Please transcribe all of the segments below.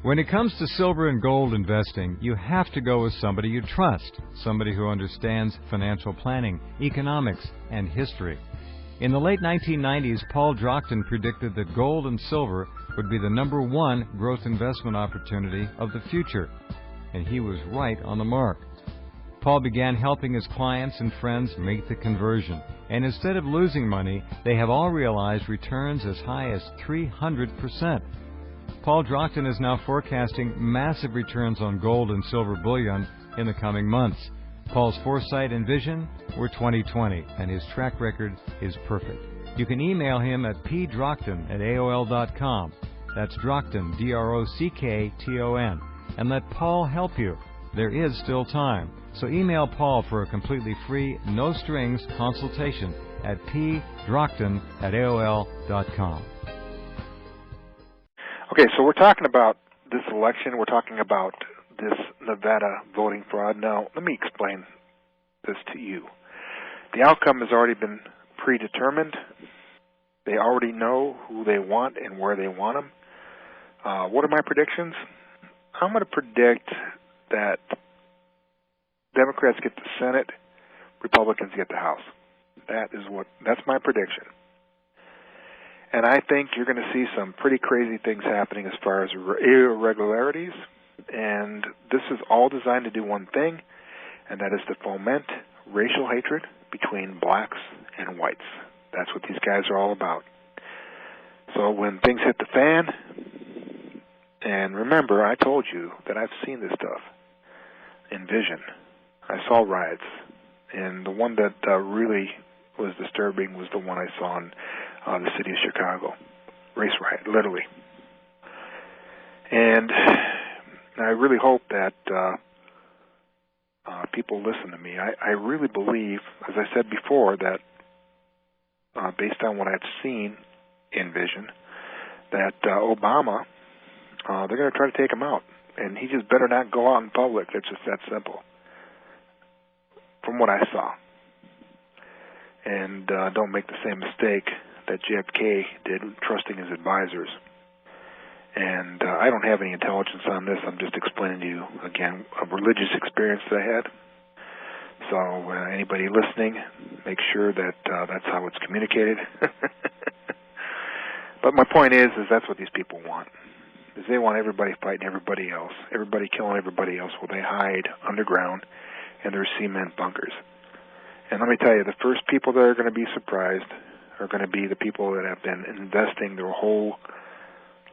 When it comes to silver and gold investing, you have to go with somebody you trust, somebody who understands financial planning, economics, and history. In the late 1990s, Paul Drockton predicted that gold and silver would be the #1 growth investment opportunity of the future, and he was right on the mark. Paul began helping his clients and friends make the conversion, and instead of losing money, they have all realized returns as high as 300%. Paul Drockton is now forecasting massive returns on gold and silver bullion in the coming months. Paul's foresight and vision were 20/20, and his track record is perfect. You can email him at pdrockton@aol.com. That's Drockton, Drockton, and let Paul help you. There is still time, so email Paul for a completely free, no-strings consultation at pdrockton@aol.com. Okay, so we're talking about this election. We're talking about this Nevada voting fraud. Now, let me explain this to you. The outcome has already been predetermined. They already know who they want and where they want them. What are my predictions? I'm going to predict that Democrats get the Senate, Republicans get the House. That's my prediction. And I think you're going to see some pretty crazy things happening as far as irregularities. And this is all designed to do one thing, and that is to foment racial hatred between blacks and whites. That's what these guys are all about. So when things hit the fan, and remember, I told you that I've seen this stuff in vision. I saw riots, and the one that really was disturbing was the one I saw in the city of Chicago. Race riot, literally. And I really hope that people listen to me. I really believe, as I said before, that based on what I've seen in vision, that Obama, they're going to try to take him out. And he just better not go out in public. It's just that simple, from what I saw. And don't make the same mistake that JFK did, trusting his advisors. And I don't have any intelligence on this. I'm just explaining to you, again, a religious experience that I had. So anybody listening, make sure that that's how it's communicated. But my point is that's what these people want. Is they want everybody fighting everybody else, everybody killing everybody else while they hide underground in their cement bunkers. And let me tell you, the first people that are going to be surprised are going to be the people that have been investing their whole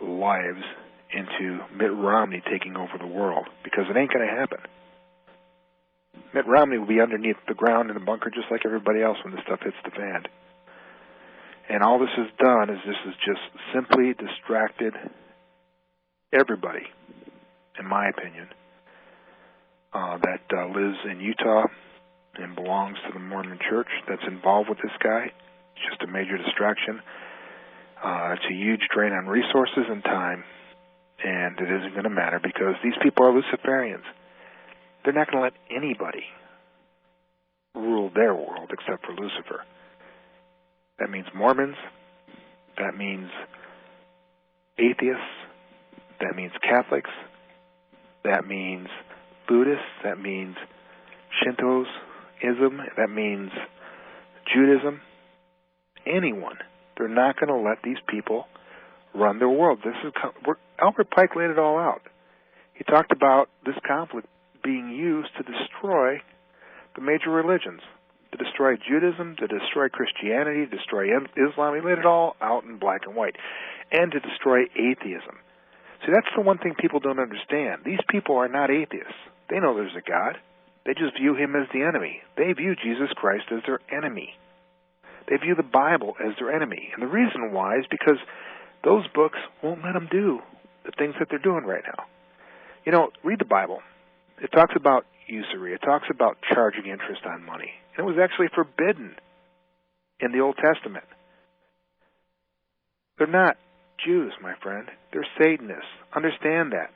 lives into Mitt Romney taking over the world, because it ain't going to happen. Mitt Romney will be underneath the ground in the bunker just like everybody else when this stuff hits the fan. And all this has done is this has just simply distracted everybody, in my opinion, that lives in Utah and belongs to the Mormon Church that's involved with this guy. It's just a major distraction. It's a huge drain on resources and time, and it isn't going to matter because these people are Luciferians. They're not going to let anybody rule their world except for Lucifer. That means Mormons. That means atheists. That means Catholics. That means Buddhists. That means Shintoism. That means Judaism. Anyone. They're not going to let these people run their world. Albert Pike laid it all out. He talked about this conflict being used to destroy the major religions, to destroy Judaism, to destroy Christianity, to destroy Islam. He laid it all out in black and white, and to destroy atheism. See, that's the one thing people don't understand. These people are not atheists. They know there's a God. They just view him as the enemy. They view Jesus Christ as their enemy. They view the Bible as their enemy. And the reason why is because those books won't let them do the things that they're doing right now. You know, read the Bible. It talks about usury. It talks about charging interest on money. And it was actually forbidden in the Old Testament. They're not Jews, my friend. They're Satanists. Understand that.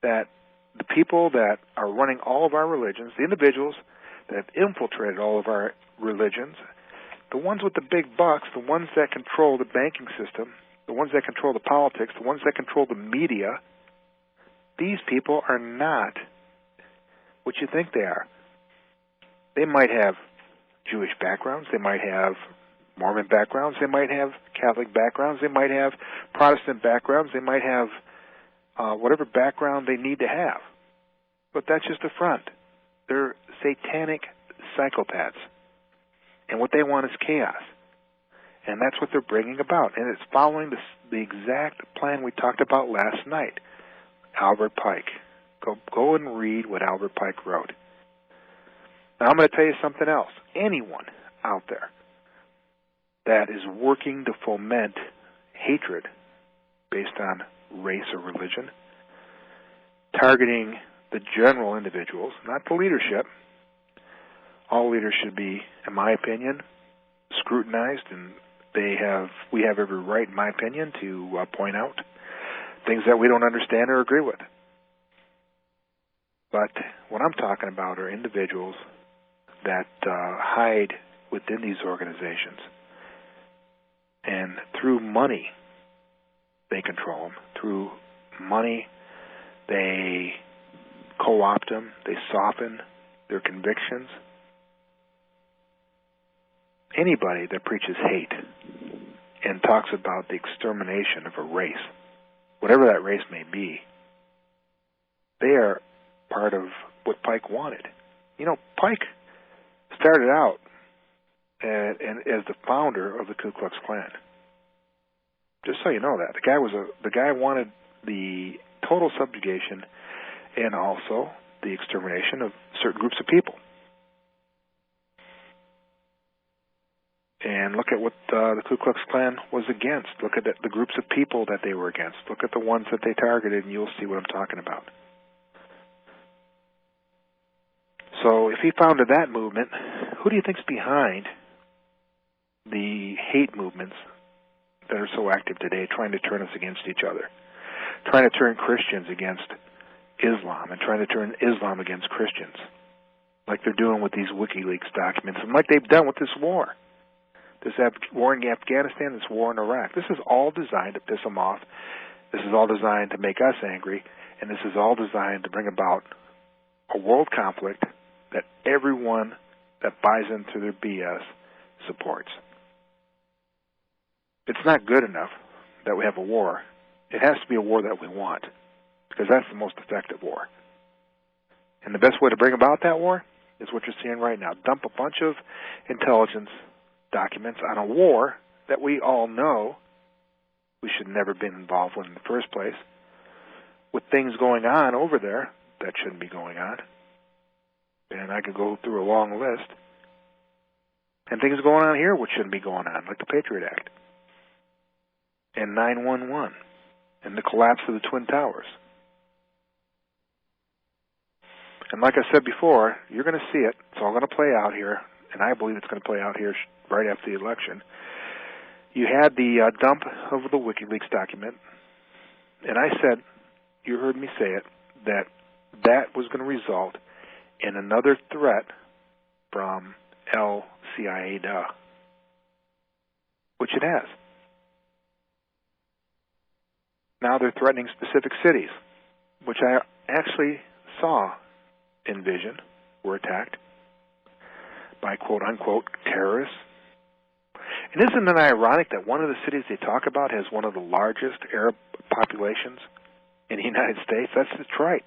That the people that are running all of our religions, the individuals that have infiltrated all of our religions, the ones with the big bucks, the ones that control the banking system, the ones that control the politics, the ones that control the media, these people are not what you think they are. They might have Jewish backgrounds, they might have Mormon backgrounds, they might have Catholic backgrounds, they might have Protestant backgrounds, they might have whatever background they need to have. But that's just a front. They're satanic psychopaths. And what they want is chaos. And that's what they're bringing about. And it's following the exact plan we talked about last night. Albert Pike. Go and read what Albert Pike wrote. Now I'm going to tell you something else. Anyone out there that is working to foment hatred based on race or religion, targeting the general individuals, not the leadership. All leaders should be, in my opinion, scrutinized, and we have every right, in my opinion, to point out things that we don't understand or agree with. But what I'm talking about are individuals that hide within these organizations, and through money, they control them. Through money, they co-opt them, they soften their convictions. Anybody that preaches hate and talks about the extermination of a race, whatever that race may be, they are part of what Pike wanted. You know, Pike started out as the founder of the Ku Klux Klan. Just so you know that. The guy wanted the total subjugation and also the extermination of certain groups of people. And look at what the Ku Klux Klan was against. Look at the groups of people that they were against. Look at the ones that they targeted, and you'll see what I'm talking about. So if he founded that movement, who do you think's behind the hate movements that are so active today, trying to turn us against each other, trying to turn Christians against Islam, and trying to turn Islam against Christians, like they're doing with these WikiLeaks documents, and like they've done with this war. This war in Afghanistan, this war in Iraq. This is all designed to piss them off. This is all designed to make us angry, and this is all designed to bring about a world conflict that everyone that buys into their BS supports. It's not good enough that we have a war. It has to be a war that we want, because that's the most effective war. And the best way to bring about that war is what you're seeing right now. Dump a bunch of intelligence documents on a war that we all know we should never have been involved with in the first place, with things going on over there that shouldn't be going on. And I could go through a long list. And things going on here which shouldn't be going on, like the Patriot Act, and 9/11, and the collapse of the Twin Towers. And like I said before, you're going to see it. It's all going to play out here, and I believe it's going to play out here right after the election. You had the dump of the WikiLeaks document, and I said, you heard me say it, that was going to result in another threat from Al-Qaeda, which it has. Now they're threatening specific cities, which I actually saw in vision were attacked by quote-unquote terrorists. And isn't it ironic that one of the cities they talk about has one of the largest Arab populations in the United States? That's Detroit.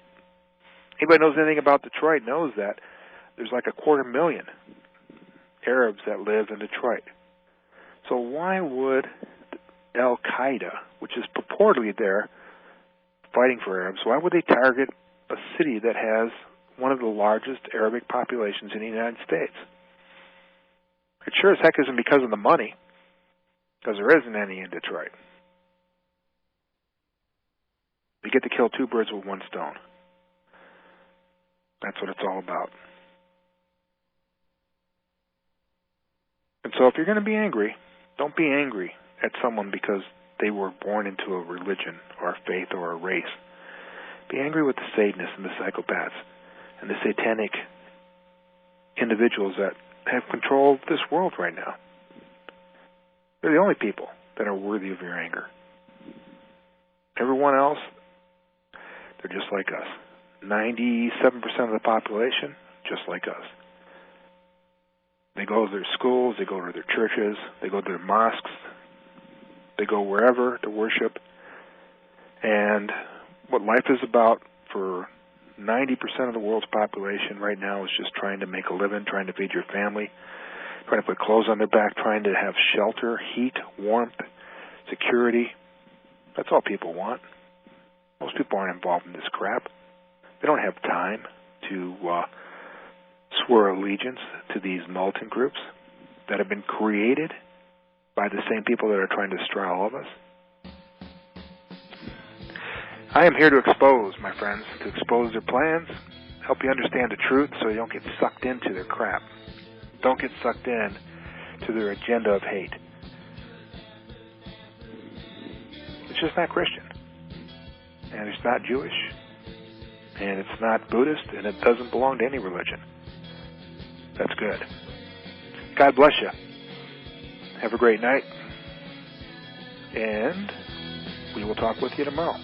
Anybody knows anything about Detroit knows that there's like 250,000 Arabs that live in Detroit. So why would Al-Qaeda, which is purportedly there fighting for Arabs, why would they target a city that has one of the largest Arabic populations in the United States? It sure as heck isn't because of the money, because there isn't any in Detroit. You get to kill two birds with one stone. That's what it's all about. And so if you're going to be angry, don't be angry at someone because they were born into a religion or a faith or a race. Be angry with the Satanists and the psychopaths and the satanic individuals that have control of this world right now. They're the only people that are worthy of your anger. Everyone else, they're just like us. 97% of the population, just like us. They go to their schools, they go to their churches, they go to their mosques, they go wherever to worship. And what life is about for 90% of the world's population right now is just trying to make a living, trying to feed your family, trying to put clothes on their back, trying to have shelter, heat, warmth, security. That's all people want. Most people aren't involved in this crap. They don't have time to swear allegiance to these militant groups that have been created by the same people that are trying to destroy all of us. I am here to expose, my friends, to expose their plans, help you understand the truth so you don't get sucked into their crap. Don't get sucked in to their agenda of hate. It's just not Christian. And it's not Jewish. And it's not Buddhist. And it doesn't belong to any religion. That's good. God bless you. Have a great night. And we will talk with you tomorrow.